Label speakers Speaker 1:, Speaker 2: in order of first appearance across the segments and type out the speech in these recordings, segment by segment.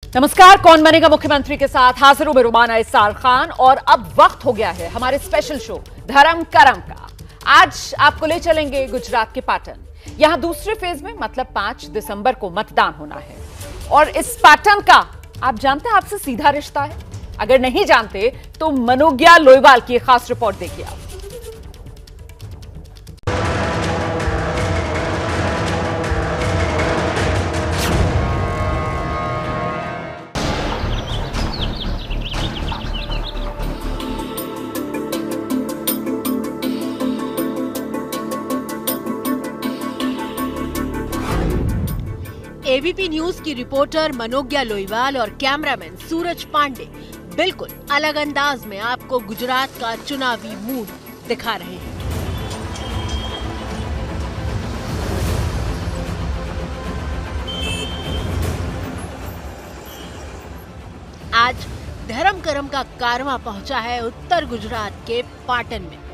Speaker 1: नमस्कार, कौन बनेगा मुख्यमंत्री के साथ हाजिर हूं मैं रुमाना इसार खान। और अब वक्त हो गया है हमारे स्पेशल शो धर्म करम का। आज आपको ले चलेंगे गुजरात के पाटन। यहां दूसरे फेज में मतलब 5 दिसंबर को मतदान होना है। और इस पाटन का आप जानते हैं आपसे सीधा रिश्ता है। अगर नहीं जानते तो मनोज्ञा लोईवाल की खास रिपोर्ट देखिए आप।
Speaker 2: एबीपी न्यूज की रिपोर्टर मनोज्ञा लोईवाल और कैमरामैन सूरज पांडे बिल्कुल अलग अंदाज में आपको गुजरात का चुनावी मूड दिखा रहे हैं। आज धर्म करम का कारवां पहुंचा है उत्तर गुजरात के पाटन में।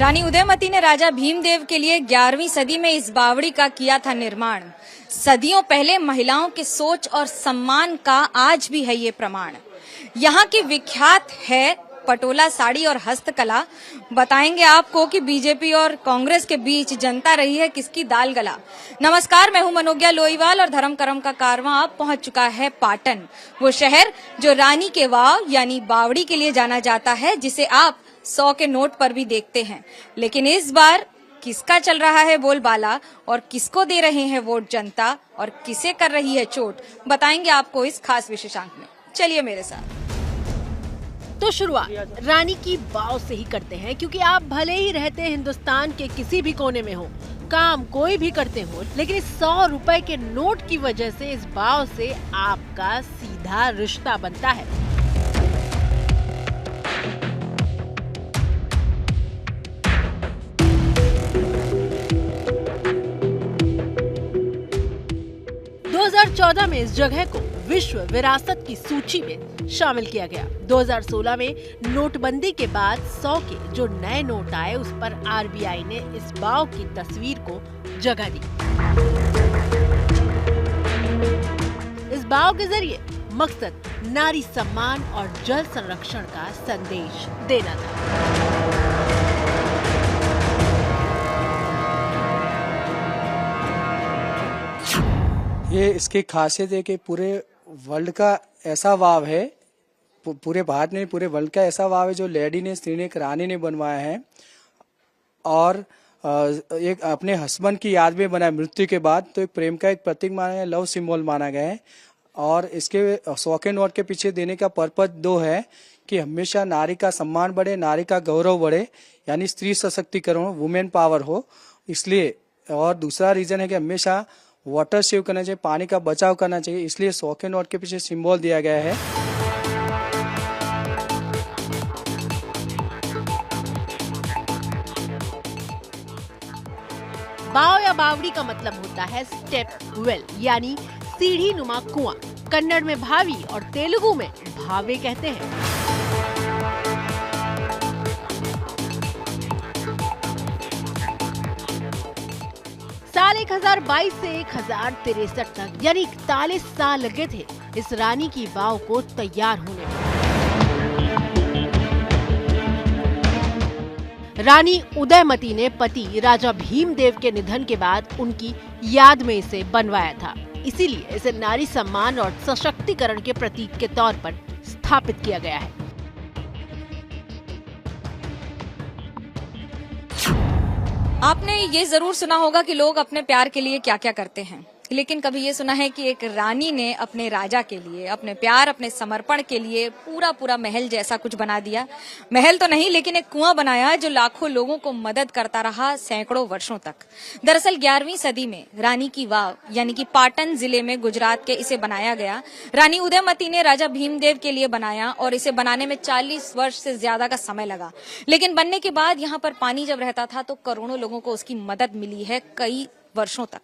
Speaker 3: रानी उदयमती ने राजा भीमदेव के लिए 11वीं सदी में इस बावड़ी का किया था निर्माण। सदियों पहले महिलाओं के सोच और सम्मान का आज भी है ये प्रमाण। यहाँ की विख्यात है पटोला साड़ी और हस्तकला। बताएंगे आपको कि बीजेपी और कांग्रेस के बीच जनता रही है किसकी दाल गला। नमस्कार, मैं हूं मनोज्ञा लोईवाल और धर्म करम का कारवां अब पहुंच चुका है पाटन, वो शहर जो रानी के वाव यानी बावड़ी के लिए जाना जाता है, जिसे आप 100 के नोट पर भी देखते हैं। लेकिन इस बार किसका चल रहा है बोलबाला और किसको दे रहे हैं वोट जनता और किसे कर रही है चोट, बताएंगे आपको इस खास विशेषांक में। चलिए मेरे साथ।
Speaker 2: तो शुरुआत रानी की वाव से ही करते हैं, क्योंकि आप भले ही रहते हिंदुस्तान के किसी भी कोने में हो, काम कोई भी करते हो, लेकिन इस 100 रुपए के नोट की वजह से इस वाव से आपका सीधा रिश्ता बनता है। दो 2014 में इस जगह को विश्व विरासत की सूची में शामिल किया गया। 2016 में नोटबंदी के बाद 100 के जो नए नोट आए उस पर आरबीआई ने इस वाव की तस्वीर को जगह दी। इस वाव के जरिए मकसद नारी सम्मान और जल संरक्षण का संदेश देना था।
Speaker 4: ये इसकी खासियत है कि पूरे वर्ल्ड का ऐसा वाव है, पूरे भारत में पूरे वर्ल्ड का ऐसा वाव है जो लेडी ने, स्त्री ने, एक रानी ने बनवाया है और एक अपने हस्बैंड की याद में बनाया मृत्यु के बाद। तो एक प्रेम का एक प्रतीक माना गया, लव सिंबल माना गया है। और इसके 100 के नोट के पीछे देने का पर्पज 2 है कि हमेशा नारी का सम्मान बढ़े, नारी का गौरव बढ़े, यानी स्त्री सशक्तिकरण हो, वुमेन पावर हो, इसलिए। और दूसरा रीजन है कि हमेशा वाटर सेव करना चाहिए, पानी का बचाव करना चाहिए, इसलिए 100 के नोट के पीछे सिंबल दिया गया है।
Speaker 2: वाव या बावड़ी का मतलब होता है स्टेप वेल, यानी सीढ़ी नुमा कुआं। कन्नड़ में भावी और तेलुगु में भावे कहते हैं। साल 1022 से 1063 तक यानी 41 साल लगे थे इस रानी की वाव को तैयार होने में। रानी उदयमती ने पति राजा भीमदेव के निधन के बाद उनकी याद में इसे बनवाया था। इसीलिए इसे नारी सम्मान और सशक्तिकरण के प्रतीक के तौर पर स्थापित किया गया है।
Speaker 3: आपने ये जरूर सुना होगा कि लोग अपने प्यार के लिए क्या क्या करते हैं, लेकिन कभी ये सुना है कि एक रानी ने अपने राजा के लिए, अपने प्यार, अपने समर्पण के लिए पूरा पूरा महल जैसा कुछ बना दिया। महल तो नहीं, लेकिन एक कुआं बनाया जो लाखों लोगों को मदद करता रहा सैकड़ों वर्षों तक। दरअसल 11वीं सदी में रानी की वाव यानी कि पाटन जिले में गुजरात के इसे बनाया गया। रानी उदयमती ने राजा भीमदेव के लिए बनाया और इसे बनाने में 40 वर्ष से ज्यादा का समय लगा। लेकिन बनने के बाद यहाँ पर पानी जब रहता था तो करोड़ों लोगों को उसकी मदद मिली है कई वर्षों तक।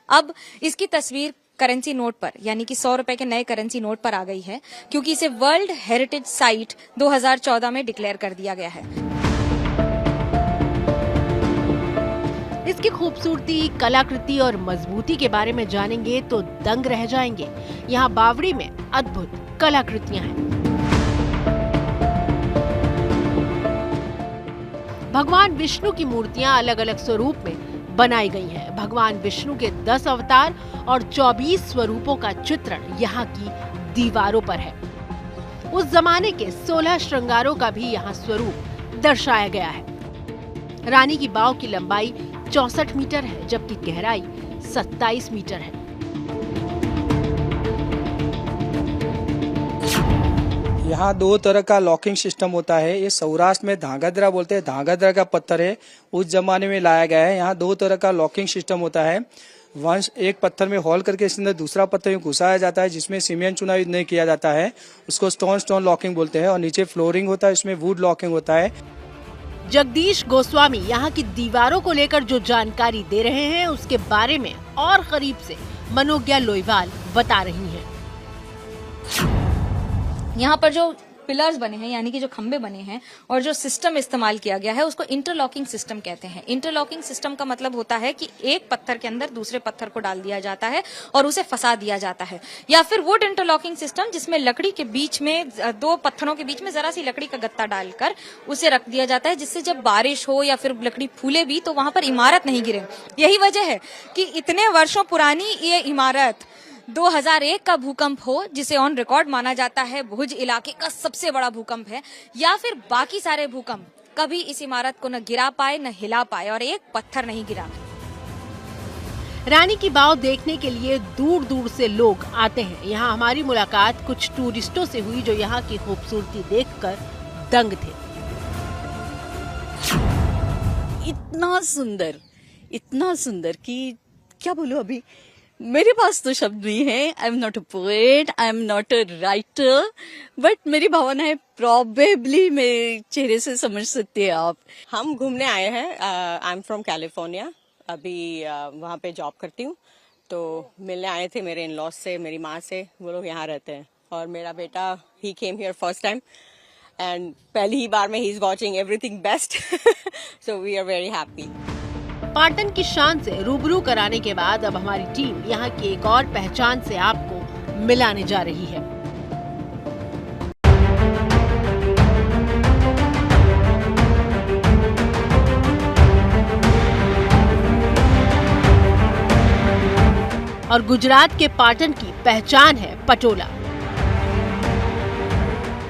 Speaker 3: अब इसकी तस्वीर करेंसी नोट पर, यानी कि 100 रुपए के नए करेंसी नोट पर आ गई है, क्योंकि इसे वर्ल्ड हेरिटेज साइट 2014 में डिक्लेयर कर दिया गया है।
Speaker 2: इसकी खूबसूरती, कलाकृति और मजबूती के बारे में जानेंगे तो दंग रह जाएंगे। यहाँ बावड़ी में अद्भुत कलाकृतियां हैं। भगवान विष्णु की मूर्तियां अलग अलग स्वरूप में बनाई गई हैं। भगवान विष्णु के 10 अवतार और 24 स्वरूपों का चित्रण यहाँ की दीवारों पर है। उस जमाने के 16 श्रृंगारों का भी यहाँ स्वरूप दर्शाया गया है। रानी की बाव की लंबाई 64 मीटर है, जबकि गहराई 27 मीटर है।
Speaker 4: यहाँ 2 तरह का लॉकिंग सिस्टम होता है। ये सौराष्ट्र में धांगध्रा बोलते हैं, धांगध्रा का पत्थर है, उस जमाने में लाया गया है। यहाँ 2 तरह का लॉकिंग सिस्टम होता है। वंश एक पत्थर में होल करके इसके अंदर दूसरा पत्थर घुसाया जाता है, जिसमें सीमेंट चुनाव नहीं किया जाता है, उसको स्टोन लॉकिंग बोलते हैं। और नीचे फ्लोरिंग होता है, इसमें वुड लॉकिंग होता है।
Speaker 2: जगदीश गोस्वामी यहाँ की दीवारों को लेकर जो जानकारी दे रहे हैं, उसके बारे में और करीब से मनोज्ञा लोईवाल बता रही हैं।
Speaker 3: यहाँ पर जो पिलर्स बने हैं, यानी कि जो खंबे बने हैं, और जो सिस्टम इस्तेमाल किया गया है, उसको इंटरलॉकिंग सिस्टम कहते हैं। इंटरलॉकिंग सिस्टम का मतलब होता है कि एक पत्थर के अंदर दूसरे पत्थर को डाल दिया जाता है और उसे फंसा दिया जाता है। या फिर वुड इंटरलॉकिंग सिस्टम, जिसमें लकड़ी के बीच में 2 पत्थरों के बीच में जरा सी लकड़ी का गत्ता डालकर उसे रख दिया जाता है, जिससे जब बारिश हो या फिर लकड़ी फूले भी तो वहां पर इमारत नहीं गिरे। यही वजह है कि इतने वर्षों पुरानी ये इमारत 2001 का भूकंप हो, जिसे ऑन रिकॉर्ड माना जाता है भुज इलाके का सबसे बड़ा भूकंप है, या फिर बाकी सारे भूकंप कभी इस इमारत को न गिरा पाए न हिला पाए, और एक पत्थर नहीं गिरा।
Speaker 2: रानी की बाव देखने के लिए दूर दूर से लोग आते हैं। यहाँ हमारी मुलाकात कुछ टूरिस्टों से हुई जो यहाँ की खूबसूरती देखकर दंग थे।
Speaker 5: इतना सुंदर कि क्या बोलूं, अभी मेरे पास तो शब्द नहीं है। I am not a poet, I am not a writer, but मेरी भावनाएं प्रॉबेबली मेरे चेहरे से समझ सकते हैं आप।
Speaker 6: हम घूमने आए हैं। I am from California. अभी वहाँ पे जॉब करती हूँ, तो मिलने आए थे मेरे इन लॉज से, मेरी माँ से। वो लोग यहाँ रहते हैं और मेरा बेटा he came here first time and पहली ही बार में ही is watching everything best. So we are very happy.
Speaker 2: Patan की शान से रूबरू कराने के बाद अब हमारी टीम यहाँ की एक और पहचान से आपको मिलाने जा रही है। और गुजरात के पाटन की पहचान है पटोला।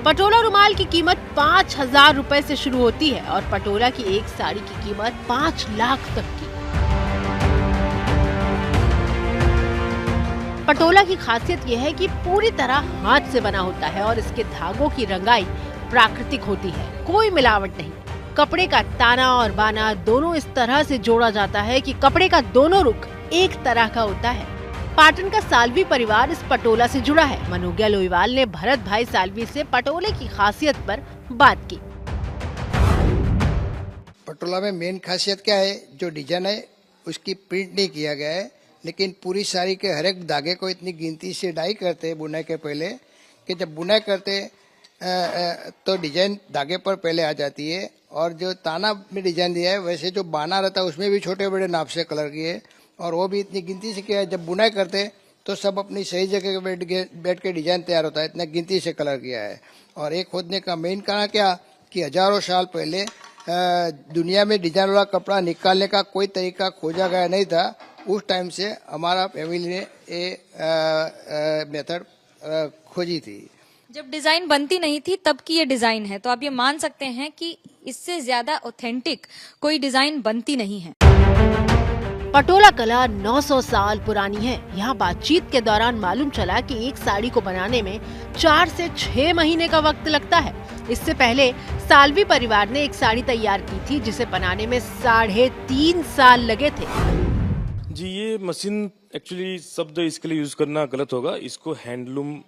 Speaker 2: पटोला रुमाल की कीमत 5,000 रुपए से शुरू होती है और पटोला की एक साड़ी की कीमत 5 लाख तक की। पटोला की खासियत यह है कि पूरी तरह हाथ से बना होता है और इसके धागों की रंगाई प्राकृतिक होती है, कोई मिलावट नहीं। कपड़े का ताना और बाना दोनों इस तरह से जोड़ा जाता है कि कपड़े का दोनों रुख एक तरह का होता है। पाटन का सालवी परिवार इस पटोला से जुड़ा है। मनोज्ञा लोईवाल ने भरत भाई सालवी से पटोले की खासियत पर बात की।
Speaker 7: पटोला में मेन खासियत क्या है, जो डिजाइन है उसकी प्रिंट नहीं किया गया है, लेकिन पूरी साड़ी के हर एक धागे को इतनी गिनती से डाई करते हैं बुनाई के पहले कि जब बुनाई करते तो डिजाइन धागे पर पहले आ जाती है। और जो ताना में डिजाइन दिया है, वैसे जो बाना रहता है उसमें भी छोटे बड़े नाप से कलर किए और वो भी इतनी गिनती से किया है। जब बुनाई करते तो सब अपनी सही जगह बैठ के डिजाइन तैयार होता है, इतना गिनती से कलर किया है। और एक खोदने का मेन कारण क्या कि हजारों साल पहले दुनिया में डिजाइन वाला कपड़ा निकालने का कोई तरीका खोजा गया नहीं था। उस टाइम से हमारा फैमिली ने ये मेथड खोजी थी।
Speaker 3: जब डिजाइन बनती नहीं थी तब की ये डिजाइन है, तो आप ये मान सकते हैं कि इससे ज्यादा ऑथेंटिक कोई डिजाइन बनती नहीं है।
Speaker 2: पटोला कला 900 साल पुरानी है। यहाँ बातचीत के दौरान मालूम चला कि एक साड़ी को बनाने में 4 से 6 महीने का वक्त लगता है। इससे पहले सालवी परिवार ने एक साड़ी तैयार की थी जिसे बनाने में 3.5 साल लगे थे।
Speaker 8: जी, ये मशीन एक्चुअली शब्द इसके लिए यूज करना गलत होगा, इसको हैंडलूम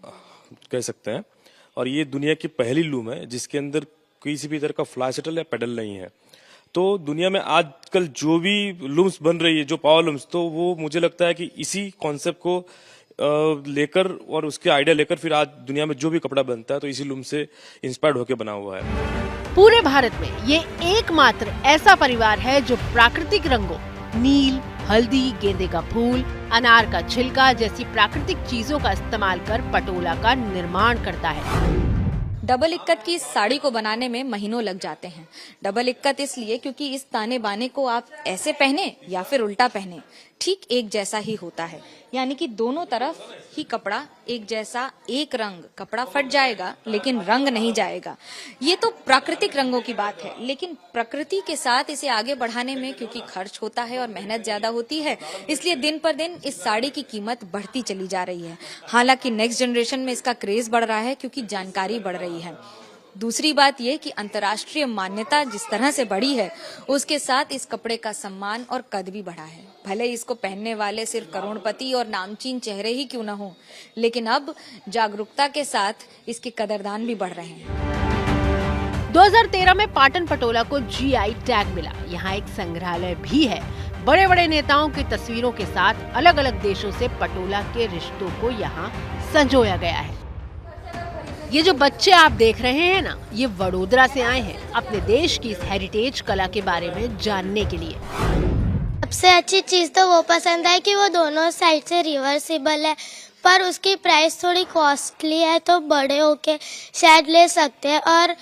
Speaker 8: कह सकते हैं। और ये दुनिया की पहली लूम है जिसके अंदर किसी भी तरह का फ्लाई शटल या पेडल नहीं है। तो दुनिया में आजकल जो भी लूम्स बन रही है, जो पावर लूम्स, तो वो मुझे लगता है कि इसी कॉन्सेप्ट को लेकर और उसके आइडिया लेकर फिर आज दुनिया में जो भी कपड़ा बनता है तो इसी लूम से इंस्पायर्ड होकर बना हुआ है।
Speaker 2: पूरे भारत में ये एकमात्र ऐसा परिवार है जो प्राकृतिक रंगों नील, हल्दी, गेंदे का फूल, अनार का छिलका जैसी प्राकृतिक चीजों का इस्तेमाल कर पटोला का निर्माण करता है।
Speaker 3: डबल इक्कत की इस साड़ी को बनाने में महीनों लग जाते हैं। डबल इक्कत इसलिए क्योंकि इस ताने बाने को आप ऐसे पहने या फिर उल्टा पहने ठीक एक जैसा ही होता है, यानी कि दोनों तरफ ही कपड़ा एक जैसा, एक रंग कपड़ा फट जाएगा लेकिन रंग नहीं जाएगा। ये तो प्राकृतिक रंगों की बात है, लेकिन प्रकृति के साथ इसे आगे बढ़ाने में क्योंकि खर्च होता है और मेहनत ज्यादा होती है, इसलिए दिन पर दिन इस साड़ी की कीमत बढ़ती चली जा रही है। हालांकि नेक्स्ट जनरेशन में इसका क्रेज बढ़ रहा है क्योंकि जानकारी बढ़ रही है। दूसरी बात ये कि अंतर्राष्ट्रीय मान्यता जिस तरह से बढ़ी है उसके साथ इस कपड़े का सम्मान और कद भी बढ़ा है। भले इसको पहनने वाले सिर्फ करोड़पति और नामचीन चेहरे ही क्यों न हो, लेकिन अब जागरूकता के साथ इसके कदरदान भी बढ़ रहे हैं।
Speaker 2: 2013 में पाटन पटोला को GI टैग मिला। यहाँ एक संग्रहालय भी है। बड़े बड़े नेताओं की तस्वीरों के साथ अलग अलग देशों से पटोला के रिश्तों को यहाँ संजोया गया है। ये जो बच्चे आप देख रहे हैं ना, ये वडोदरा से आए हैं अपने देश की इस हेरिटेज कला के बारे में जानने के लिए।
Speaker 9: सबसे अच्छी चीज तो वो पसंद है कि वो दोनों साइड से रिवर्सिबल है, पर उसकी प्राइस थोड़ी कॉस्टली है, तो बड़े होके शायद ले सकते हैं। और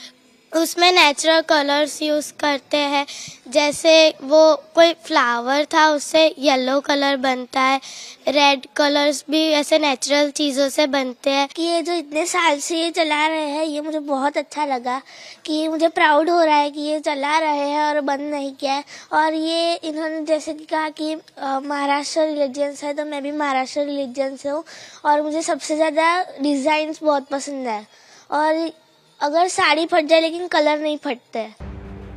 Speaker 9: उसमें नेचुरल कलर्स यूज करते हैं, जैसे वो कोई फ्लावर था उससे येलो कलर बनता है, रेड कलर्स भी ऐसे नेचुरल चीज़ों से बनते हैं। कि ये जो इतने साल से ये चला रहे हैं, ये मुझे बहुत अच्छा लगा कि मुझे प्राउड हो रहा है कि ये चला रहे हैं और बंद नहीं किया है। और ये इन्होंने जैसे कि कहा कि महाराष्ट्र रिलीजन से है, तो मैं भी महाराष्ट्र रिलीजन से हूँ और मुझे सबसे ज़्यादा डिज़ाइंस बहुत पसंद है। और अगर साड़ी फट जाए लेकिन कलर नहीं फटते।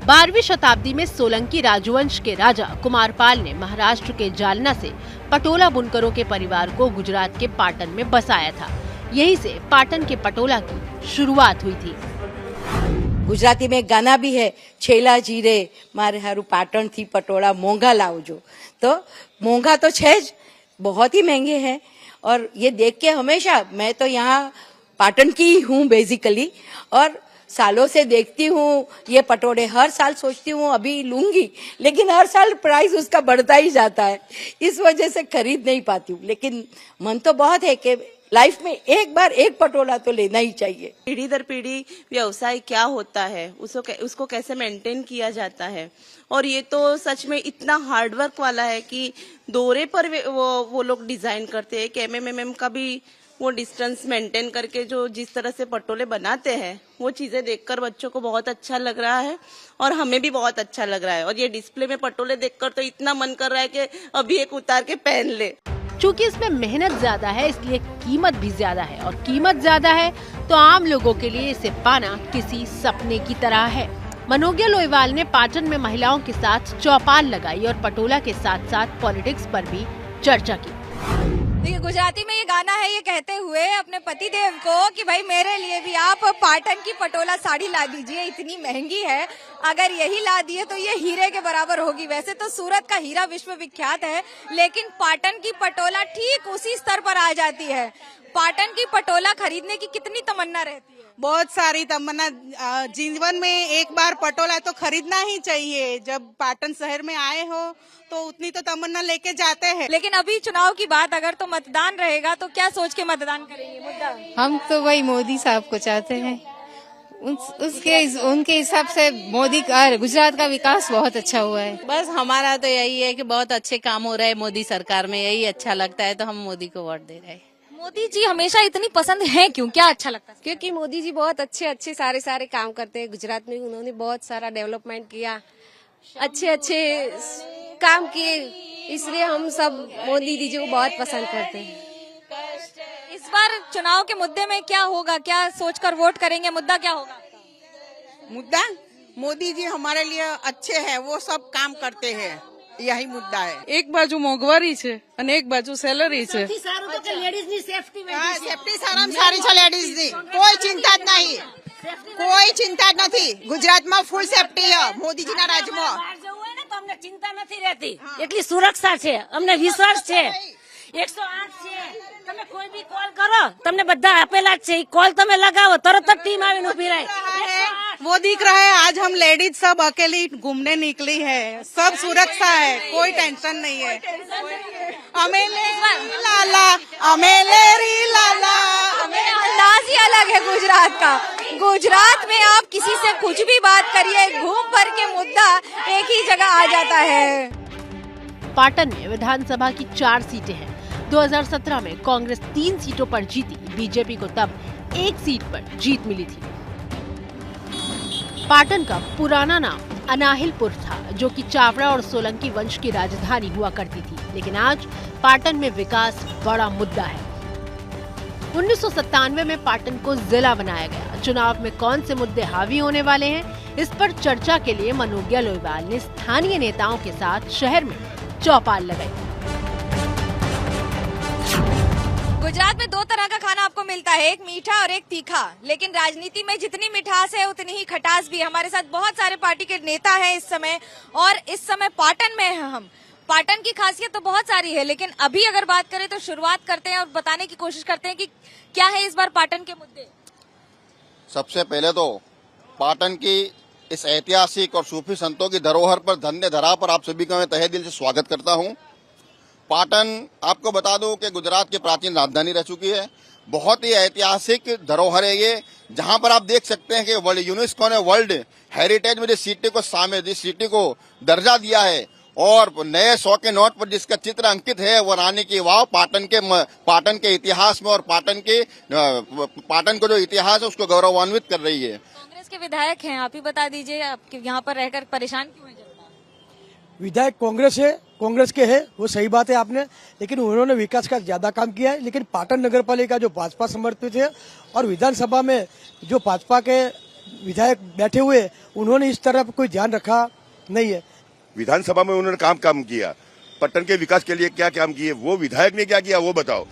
Speaker 2: 12वीं शताब्दी में सोलंकी राजवंश के राजा कुमारपाल ने महाराष्ट्र के जालना से पटोला बुनकरों के परिवार को गुजरात के पाटन में बसाया था। यहीं से पाटन के पटोला की शुरुआत हुई थी।
Speaker 10: गुजराती में एक गाना भी है, छेला जीरे मारे हारू पाटन थी पटोला मोंघा लावजो। तो मोंघा तो है, बहुत ही महंगे हैं। और ये देख के हमेशा, मैं तो यहाँ पाटन की हूँ बेसिकली, और सालों से देखती हूँ ये पटोड़े। हर साल सोचती हूँ अभी लूंगी, लेकिन हर साल प्राइस उसका बढ़ता ही जाता है, इस वजह से खरीद नहीं पाती हूँ। लेकिन मन तो बहुत है कि लाइफ में एक बार एक पटोला तो लेना ही चाहिए।
Speaker 11: पीढ़ी दर पीढ़ी व्यवसाय क्या होता है, उसको कैसे मेंटेन किया जाता है। और ये तो सच में इतना हार्डवर्क वाला है कि दौरे पर वो लोग डिजाइन करते हैं कि MM का भी वो डिस्टेंस मेंटेन करके जो जिस तरह से पटोले बनाते हैं, वो चीजें देखकर बच्चों को बहुत अच्छा लग रहा है और हमें भी बहुत अच्छा लग रहा है। और ये डिस्प्ले में पटोले देखकर तो इतना मन कर रहा है कि अभी एक उतार के पहन ले।
Speaker 2: चूँकि इसमें मेहनत ज्यादा है, इसलिए कीमत भी ज्यादा है, और कीमत ज्यादा है तो आम लोगों के लिए इसे पाना किसी सपने की तरह है। मनोज्ञा लोईवाल ने पाटन में महिलाओं के साथ चौपाल लगाई और पटोला के साथ साथ पॉलिटिक्स पर भी चर्चा की।
Speaker 3: देखिए, गुजराती में ये गाना है, ये कहते हुए अपने पति देव को कि भाई मेरे लिए भी आप पाटन की पटोला साड़ी ला दीजिए, इतनी महंगी है, अगर यही ला दिए तो ये हीरे के बराबर होगी। वैसे तो सूरत का हीरा विश्व विख्यात है, लेकिन पाटन की पटोला ठीक उसी स्तर पर आ जाती है। पाटन की पटोला खरीदने की कितनी तमन्ना रहती है?
Speaker 12: बहुत सारी तमन्ना। जीवन में एक बार पटोला तो खरीदना ही चाहिए। जब पाटन शहर में आए हो तो उतनी तो तमन्ना लेके जाते हैं।
Speaker 3: लेकिन अभी चुनाव की बात, अगर तो मतदान रहेगा तो क्या सोच के मतदान करेंगे? मुद्दा
Speaker 13: हम तो वही मोदी साहब को चाहते हैं। उनके हिसाब से मोदी का गुजरात का विकास बहुत अच्छा हुआ है।
Speaker 10: बस हमारा तो यही है कि बहुत अच्छे काम हो रहे हैं मोदी सरकार में, यही अच्छा लगता है, तो हम मोदी को वोट दे रहे हैं।
Speaker 3: मोदी जी हमेशा इतनी पसंद है क्यों, क्या अच्छा लगता है?
Speaker 14: क्योंकि मोदी जी बहुत अच्छे सारे काम करते हैं। गुजरात में उन्होंने बहुत सारा डेवलपमेंट किया, अच्छे काम किए, इसलिए हम सब मोदी जी को बहुत पसंद करते हैं।
Speaker 3: इस बार चुनाव के मुद्दे में क्या होगा, क्या सोचकर वोट करेंगे? मुद्दा क्या होगा?
Speaker 12: मुद्दा मोदी जी हमारे लिए अच्छे हैं, वो सब काम करते हैं, यही मुद्दा है।
Speaker 13: એક બાજુ મોંઘવારી છે અને એક બાજુ સેલરી છે।
Speaker 12: સેફટી સારામાં સારી છે લેડીઝની, કોઈ ચિંતા જ નહીં, કોઈ ચિંતા જ નથી। ગુજરાતમાં ફૂલ સેફટી છે મોદીજીના રાજમાં।
Speaker 14: અમને ચિંતા નથી રહેતી, એટલી સુરક્ષા છે, અમને વિશ્વાસ છે।
Speaker 15: 108 છે. તમે કોઈ બી કોલ કરો, તમને બધા આપેલા જ છે. કોલ તમે लगाओ, तरत तक टीम आવીને ઊભી રહે.
Speaker 12: वो दिख रहा है आज हम लेडीज सब अकेली घूमने निकली है, सब सुरक्षा है, कोई टेंशन नहीं है. अमेलेरी लाला, अमेलेरी लाला.
Speaker 3: अंदाज ही अलग है गुजरात का. गुजरात में आप किसी से कुछ भी बात करिए, घूम भर के मुद्दा एक ही जगह आ जाता है.
Speaker 2: पाटन में विधानसभा की 4 सीटें हैं. 2017 में कांग्रेस 3 सीटों पर जीती. बीजेपी को तब 1 सीट पर जीत मिली थी. पाटन का पुराना नाम अनाहिलपुर था, जो कि चावड़ा और सोलंकी वंश की राजधानी हुआ करती थी. लेकिन आज पाटन में विकास बड़ा मुद्दा है. 1997 में पाटन को जिला बनाया गया. चुनाव में कौन से मुद्दे हावी होने वाले हैं, इस पर चर्चा के लिए मनोज्ञा लोईवाल ने स्थानीय नेताओं के साथ शहर में चौपाल लगाई.
Speaker 3: गुजरात में 2 तरह का खाना आपको मिलता है, एक मीठा और एक तीखा. लेकिन राजनीति में जितनी मिठास है उतनी ही खटास भी. हमारे साथ बहुत सारे पार्टी के नेता हैं इस समय, और इस समय पाटन में हैं हम. पाटन की खासियत तो बहुत सारी है, लेकिन अभी अगर बात करें तो शुरुआत करते हैं और बताने की कोशिश करते हैं कि क्या है इस बार पाटन के मुद्दे.
Speaker 16: सबसे पहले तो पाटन की इस ऐतिहासिक और सूफी संतों की धरोहर पर धन्य धरा पर आप सभी का मैं तहे दिल से स्वागत करता हूं. पाटन आपको बता दूं कि गुजरात की प्राचीन राजधानी रह चुकी है. बहुत ही ऐतिहासिक धरोहर है ये, जहां पर आप देख सकते हैं कि यूनेस्को ने वर्ल्ड हेरिटेज में जिस सिटी को दर्जा दिया है, और नए 100 के नोट पर जिसका चित्र अंकित है वो रानी की वाव पाटन के इतिहास में, और पाटन को जो इतिहास है उसको गौरवान्वित कर रही है.
Speaker 3: कांग्रेस के विधायक हैं, आप ही बता दीजिए, आप यहाँ पर रहकर परेशान क्यों हैं?
Speaker 4: विधायक कांग्रेस के है, वो सही बात है आपने, लेकिन उन्होंने विकास का ज्यादा काम किया है. लेकिन पाटन नगर पालिका जो भाजपा समर्थित है, और विधानसभा में जो भाजपा के विधायक बैठे हुए, उन्होंने इस तरफ कोई ध्यान रखा नहीं है.
Speaker 17: विधानसभा में उन्होंने काम किया, पट्टन के विकास के लिए क्या काम किए, वो विधायक ने क्या किया वो बताओ.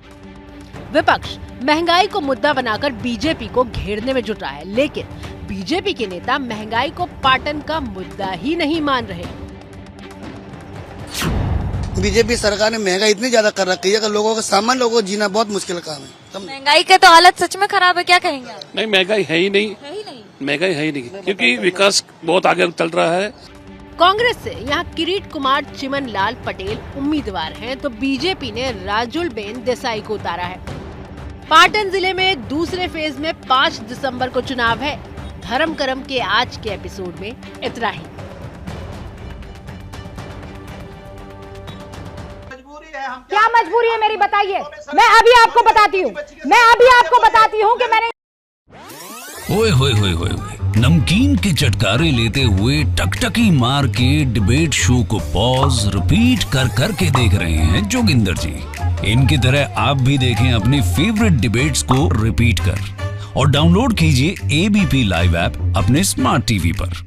Speaker 2: विपक्ष महंगाई को मुद्दा बनाकर बीजेपी को घेरने में जुटा है, लेकिन बीजेपी के नेता महंगाई को पाटन का मुद्दा ही नहीं मान रहे.
Speaker 18: बीजेपी सरकार ने महंगाई इतनी ज्यादा कर रखी है कि लोगों को सामान्य लोगों को जीना बहुत मुश्किल काम है.
Speaker 3: महंगाई के तो हालत सच में खराब है, क्या कहेंगे आप?
Speaker 19: नहीं, महंगाई है ही नहीं, महंगाई है ही नहीं, क्योंकि विकास बहुत आगे चल रहा है.
Speaker 2: कांग्रेस से यहाँ किरीट कुमार चिमन लाल पटेल उम्मीदवार हैं, तो बीजेपी ने राजुलबेन देसाई को उतारा है. पाटन जिले में दूसरे फेज में 5 दिसंबर को चुनाव है. धर्म करम के आज के एपिसोड में इतना ही.
Speaker 20: क्या मजबूरी है मेरी, बताइए. मैं अभी आपको बताती हूँ कि मैंने.
Speaker 21: ओए होए होए होए, नमकीन के चटकारे लेते हुए टकटकी मार के डिबेट शो को पॉज रिपीट कर करके देख रहे हैं जोगिंदर जी. इनकी तरह आप भी देखें अपने फेवरेट डिबेट्स को रिपीट कर, और डाउनलोड कीजिए एबीपी लाइव ऐप अपने स्मार्ट टीवी पर.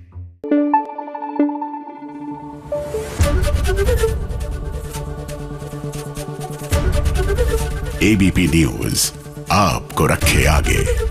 Speaker 22: एबीपी न्यूज आपको रखे आगे.